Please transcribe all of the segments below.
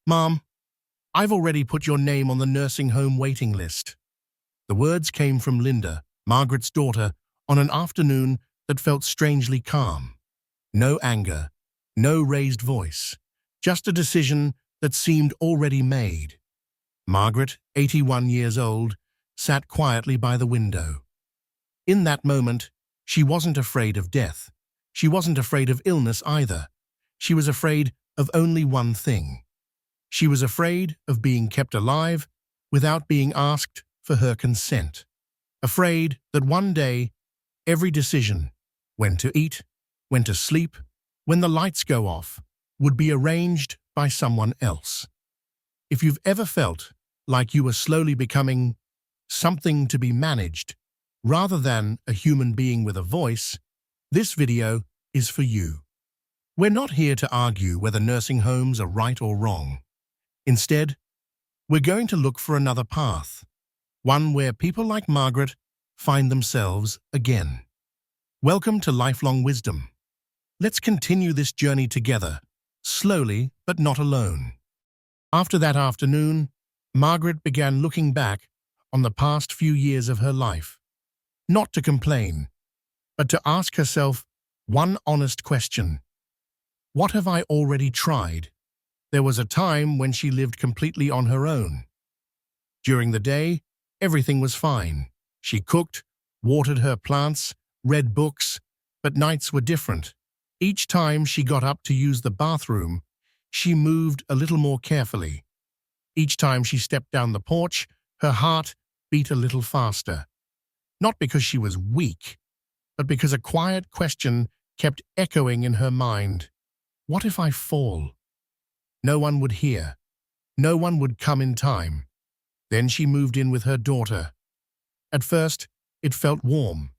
Mom, I've already put your name on the nursing home waiting list. The words came from Linda, Margaret's daughter, on an afternoon that felt strangely calm. No anger, no raised voice, just a decision that seemed already made. Margaret, 81 years old, sat quietly by the window. In that moment, she wasn't afraid of death. She wasn't afraid of illness either. She was afraid of only one thing. She was afraid of being kept alive without being asked for her consent. Afraid that one day, every decision, when to eat, when to sleep, when the lights go off, would be arranged by someone else. If you've ever felt like you were slowly becoming something to be managed, rather than a human being with a voice, this video is for you. We're not here to argue whether nursing homes are right or wrong. Instead, we're going to look for another path, one where people like Margaret find themselves again. Welcome to Lifelong Wisdom. Let's continue this journey together, slowly but not alone. After that afternoon, Margaret began looking back on the past few years of her life. Not to complain, but to ask herself one honest question. What have I already tried? There was a time when she lived completely on her own. During the day, everything was fine. She cooked, watered her plants, read books, but nights were different. Each time she got up to use the bathroom, she moved a little more carefully. Each time she stepped down the porch, her heart beat a little faster. Not because she was weak, but because a quiet question kept echoing in her mind. What if I fall? No one would hear. No one would come in time. Then she moved in with her daughter. At first, it felt warm.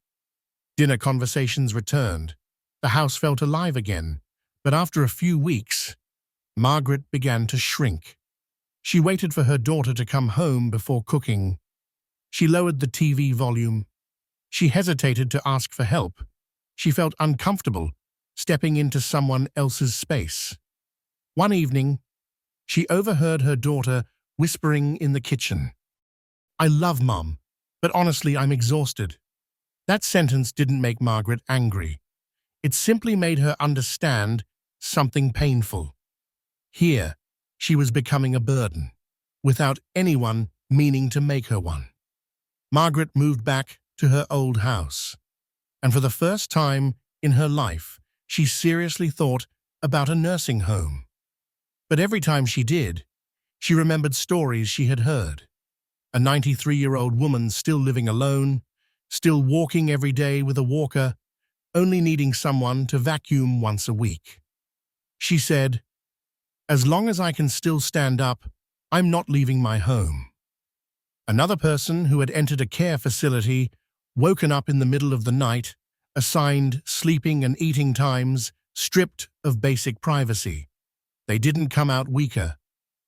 Dinner conversations returned. The house felt alive again. But after a few weeks, Margaret began to shrink. She waited for her daughter to come home before cooking. She lowered the TV volume. She hesitated to ask for help. She felt uncomfortable stepping into someone else's space. One evening, she overheard her daughter whispering in the kitchen, "I love Mom, but honestly I'm exhausted." That sentence didn't make Margaret angry. It simply made her understand something painful. Here, she was becoming a burden, without anyone meaning to make her one. Margaret moved back to her old house, and for the first time in her life, she seriously thought about a nursing home. But every time she did, she remembered stories she had heard. A 93-year-old woman still living alone, still walking every day with a walker, only needing someone to vacuum once a week. She said, "As long as I can still stand up, I'm not leaving my home." Another person who had entered a care facility, woken up in the middle of the night, assigned sleeping and eating times, stripped of basic privacy. They didn't come out weaker.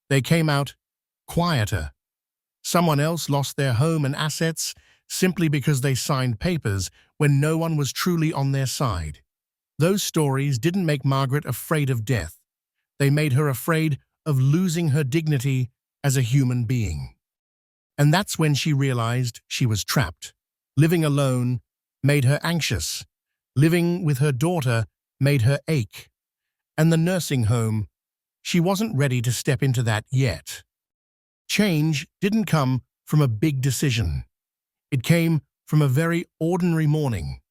They came out quieter. Someone else lost their home and assets simply because they signed papers when no one was truly on their side. Those stories didn't make Margaret afraid of death. They made her afraid of losing her dignity as a human being. And that's when she realized she was trapped. Living alone made her anxious. Living with her daughter made her ache. And the nursing home, she wasn't ready to step into that yet. Change didn't come from a big decision. It came from a very ordinary morning.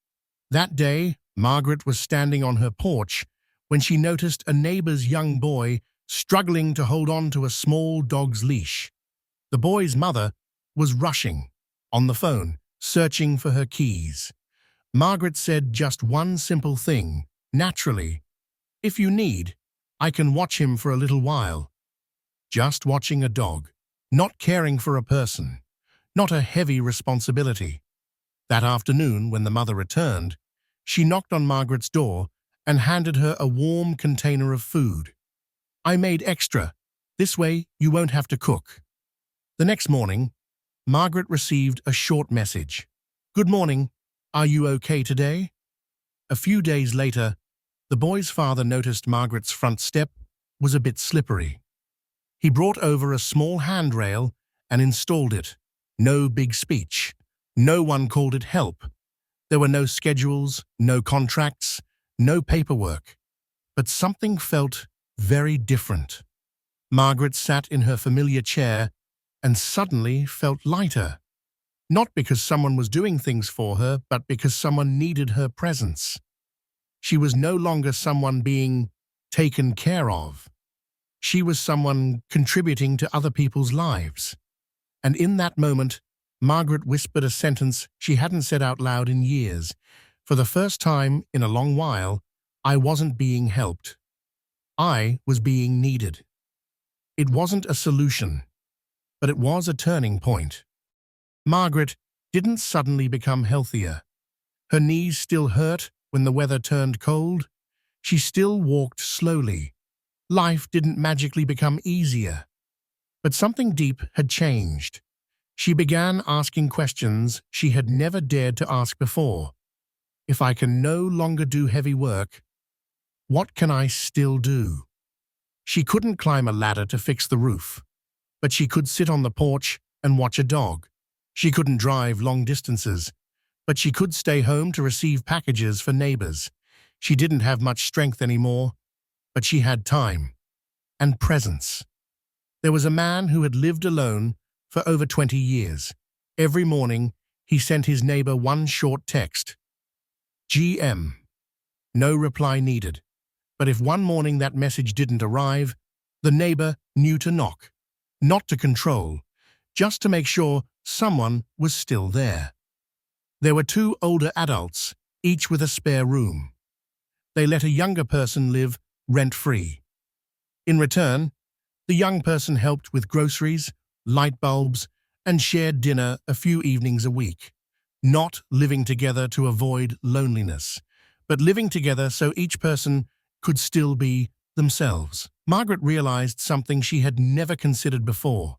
That day, Margaret was standing on her porch when she noticed a neighbor's young boy struggling to hold on to a small dog's leash. The boy's mother was rushing, on the phone, searching for her keys. Margaret said just one simple thing, naturally, "If you need, I can watch him for a little while." Just watching a dog, not caring for a person, not a heavy responsibility. That afternoon, when the mother returned, she knocked on Margaret's door and handed her a warm container of food. "I made extra. This way you won't have to cook." The next morning, Margaret received a short message. "Good morning. Are you okay today?" A few days later, the boy's father noticed Margaret's front step was a bit slippery. He brought over a small handrail and installed it. No big speech. No one called it help. There were no schedules, no contracts, no paperwork. But something felt very different. Margaret sat in her familiar chair and suddenly felt lighter. Not because someone was doing things for her, but because someone needed her presence. She was no longer someone being taken care of. She was someone contributing to other people's lives. And in that moment, Margaret whispered a sentence she hadn't said out loud in years. For the first time in a long while, I wasn't being helped. I was being needed. It wasn't a solution, but it was a turning point. Margaret didn't suddenly become healthier. Her knees still hurt when the weather turned cold. She still walked slowly. Life didn't magically become easier. But something deep had changed. She began asking questions she had never dared to ask before. If I can no longer do heavy work, what can I still do? She couldn't climb a ladder to fix the roof, but she could sit on the porch and watch a dog. She couldn't drive long distances, but she could stay home to receive packages for neighbors. She didn't have much strength anymore, but she had time and presence. There was a man who had lived alone for over 20 years. Every morning, he sent his neighbor one short text. GM. No reply needed. But if one morning that message didn't arrive, the neighbor knew to knock. Not to control, just to make sure someone was still there. There were two older adults, each with a spare room. They let a younger person live rent-free. In return, the young person helped with groceries, light bulbs, and shared dinner a few evenings a week. Not living together to avoid loneliness, but living together so each person could still be themselves. Margaret realized something she had never considered before.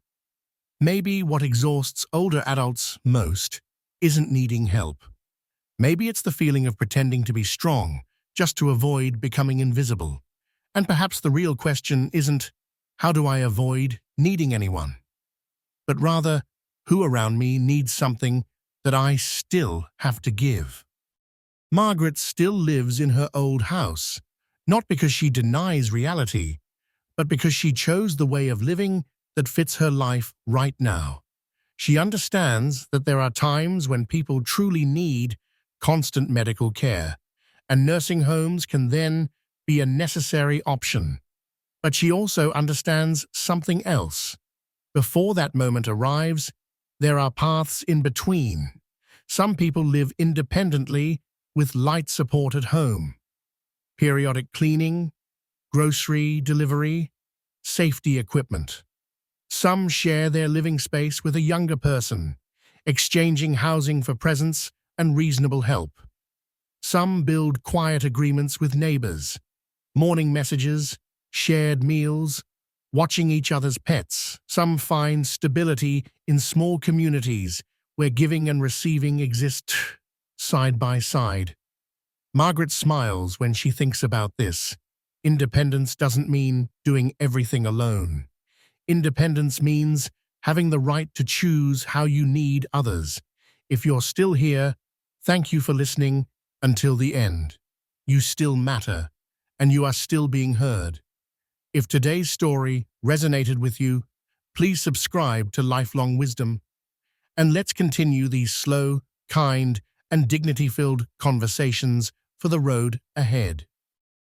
Maybe what exhausts older adults most isn't needing help. Maybe it's the feeling of pretending to be strong just to avoid becoming invisible. And perhaps the real question isn't, how do I avoid needing anyone? But rather, who around me needs something that I still have to give? Margaret still lives in her old house, not because she denies reality, but because she chose the way of living that fits her life right now. She understands that there are times when people truly need constant medical care, and nursing homes can then be a necessary option. But she also understands something else. Before that moment arrives, there are paths in between. Some people live independently with light support at home. Periodic cleaning, grocery delivery, safety equipment. Some share their living space with a younger person, exchanging housing for presence and reasonable help. Some build quiet agreements with neighbors, morning messages, shared meals, watching each other's pets. Some find stability in small communities where giving and receiving exist side by side. Margaret smiles when she thinks about this. Independence doesn't mean doing everything alone. Independence means having the right to choose how you need others. If you're still here, thank you for listening until the end. You still matter, and you are still being heard. If today's story resonated with you, please subscribe to Lifelong Wisdom, and let's continue these slow, kind, and dignity-filled conversations for the road ahead.